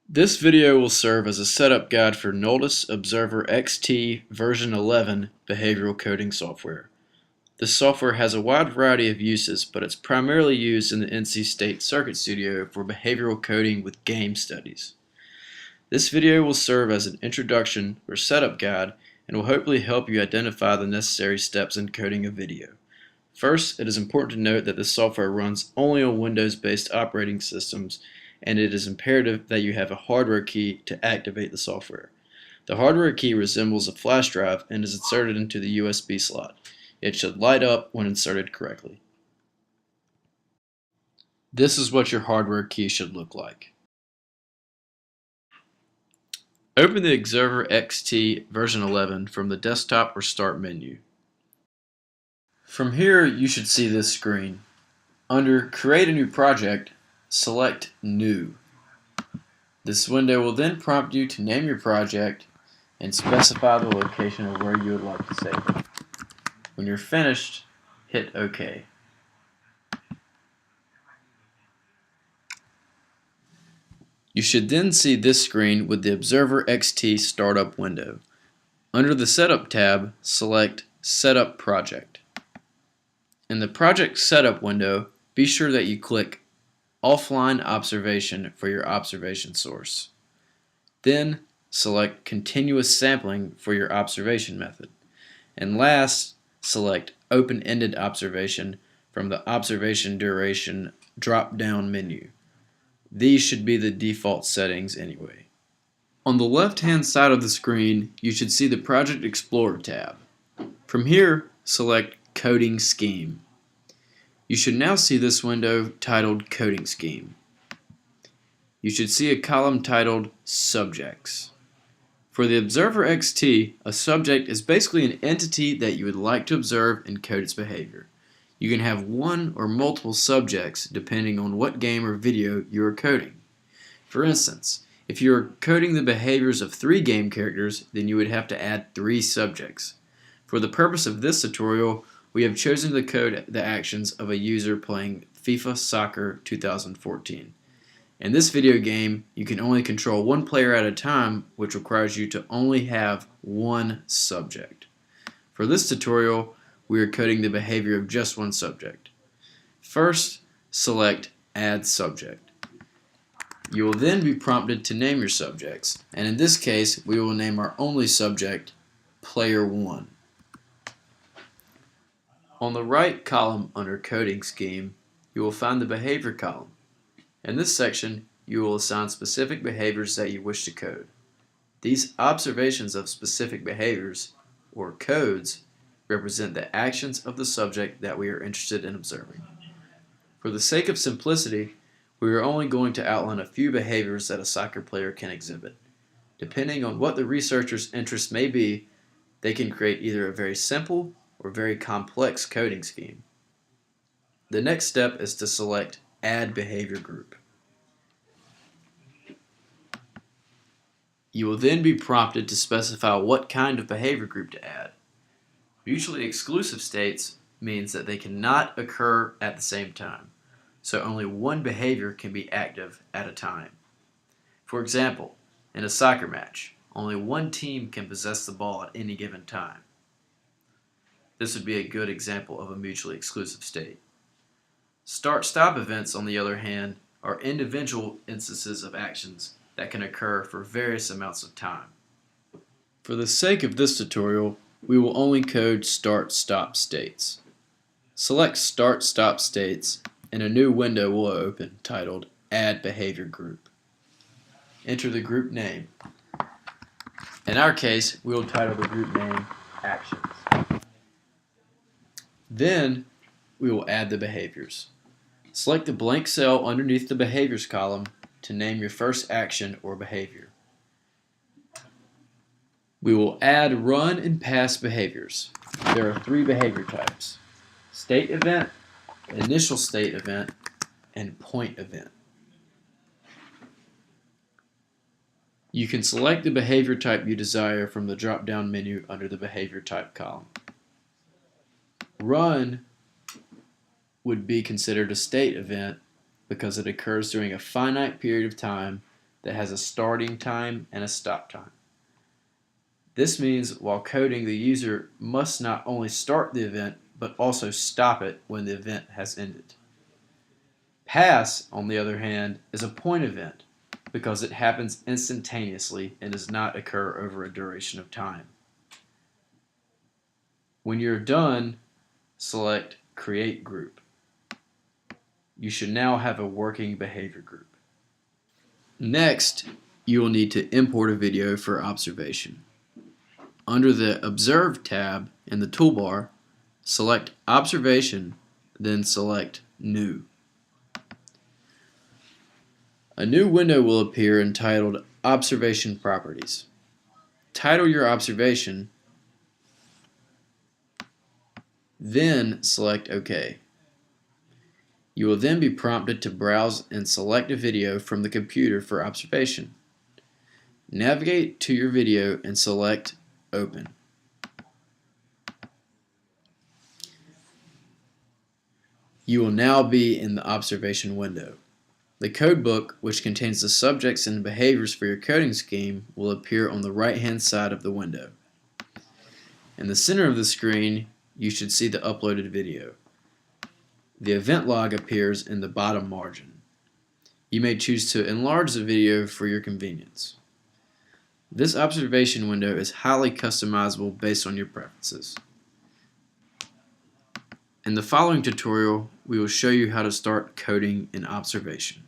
This video will serve as a setup guide for Noldus Observer XT version 11 behavioral coding software. This software has a wide variety of uses, but it's primarily used in the NC State Circuit Studio for behavioral coding with game studies. This video will serve as an introduction or setup guide and will hopefully help you identify the necessary steps in coding a video. First, it is important to note that this software runs only on Windows-based operating systems, and it is imperative that you have a hardware key to activate the software. The hardware key resembles a flash drive and is inserted into the USB slot. It should light up when inserted correctly. This is what your hardware key should look like. Open the Observer XT version 11 from the desktop or start menu. From here, you should see this screen. Under Create a New Project, select New. This window will then prompt you to name your project and specify the location of where you would like to save it. When you're finished, hit OK. You should then see this screen with the Observer XT startup window. Under the Setup tab, select Setup Project. In the Project Setup window, be sure that you click Offline Observation for your observation source. Then select Continuous Sampling for your observation method. And last, select Open-Ended Observation from the Observation Duration drop-down menu. These should be the default settings anyway. On the left-hand side of the screen, you should see the Project Explorer tab. From here, select Coding Scheme. You should now see this window titled Coding Scheme. You should see a column titled Subjects. For the Observer XT, a subject is basically an entity that you would like to observe and code its behavior. You can have one or multiple subjects depending on what game or video you are coding. For instance, if you are coding the behaviors of 3 game characters, then you would have to add 3 subjects. For the purpose of this tutorial, we have chosen to code the actions of a user playing FIFA Soccer 2014. In this video game, you can only control one player at a time, which requires you to only have one subject. For this tutorial, we are coding the behavior of just one subject. First, select Add Subject. You will then be prompted to name your subjects, and in this case, we will name our only subject Player 1. On the right column under Coding Scheme, you will find the Behavior column. In this section, you will assign specific behaviors that you wish to code. These observations of specific behaviors, or codes, represent the actions of the subject that we are interested in observing. For the sake of simplicity, we are only going to outline a few behaviors that a soccer player can exhibit. Depending on what the researcher's interest may be, they can create either a very simple or very complex coding scheme. The next step is to select Add Behavior Group. You will then be prompted to specify what kind of behavior group to add. Mutually exclusive states means that they cannot occur at the same time, so only one behavior can be active at a time. For example, in a soccer match, only one team can possess the ball at any given time. This would be a good example of a mutually exclusive state. Start-stop events, on the other hand, are individual instances of actions that can occur for various amounts of time. For the sake of this tutorial, we will only code start-stop states. Select start-stop states and a new window will open titled Add Behavior Group. Enter the group name. In our case, we will title the group name Actions. Then we will add the behaviors. Select the blank cell underneath the behaviors column to name your first action or behavior. We will add run and pass behaviors. There are 3 behavior types: state event, initial state event, and point event. You can select the behavior type you desire from the drop-down menu under the behavior type column. Run would be considered a state event because it occurs during a finite period of time that has a starting time and a stop time. This means while coding, the user must not only start the event, but also stop it when the event has ended. Pass, on the other hand, is a point event because it happens instantaneously and does not occur over a duration of time. When you're done, select Create Group. You should now have a working behavior group. Next, you will need to import a video for observation. Under the Observe tab in the toolbar, select Observation, then select New. A new window will appear entitled Observation Properties. Title your observation, then select OK. You will then be prompted to browse and select a video from the computer for observation. Navigate to your video and select Open. You will now be in the observation window. The codebook, which contains the subjects and behaviors for your coding scheme, will appear on the right-hand side of the window. In the center of the screen, you should see the uploaded video. The event log appears in the bottom margin. You may choose to enlarge the video for your convenience. This observation window is highly customizable based on your preferences. In the following tutorial, we will show you how to start coding in observation.